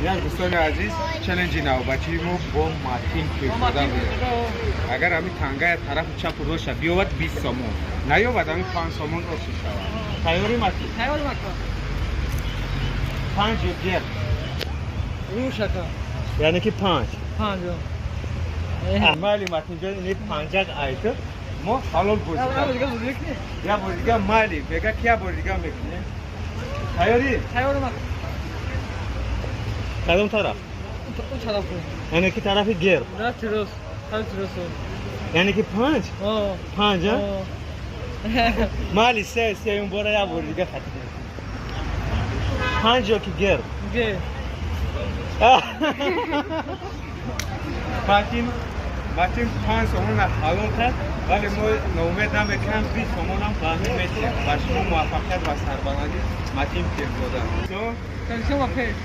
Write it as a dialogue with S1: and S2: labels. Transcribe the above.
S1: یک دوستان عزیز چالنجی نوبتی ما با ماتین پیرزاده اگر همین تنگه طرف چپ روش بیاود 20 سومون نیاود همین 5 سومون رو شود تیاری ماتین؟
S2: تیاری ماتین
S1: 5 گیر
S2: رو شکا
S1: یعنی که 5 مالی ماتین جان این 5 ایت ما حلال بودیم یا بودیگه مالی بگه کیا بودیگه میکنه تیاری
S2: ماتین
S1: کدوم طرف؟
S2: اون طرف
S1: یعنی که طرف گیر
S2: نه تیروس
S1: یعنی که 5 5 مالی سه اون باره یا بودیگه خطی 5 که گیر ماتین 5 سومون حلال کرد ولی ما نومید نمیکنم 20 سومون هم قانون میتیم و شما موفقیت و سربلندی ماتین پیرزاده
S2: شما پیش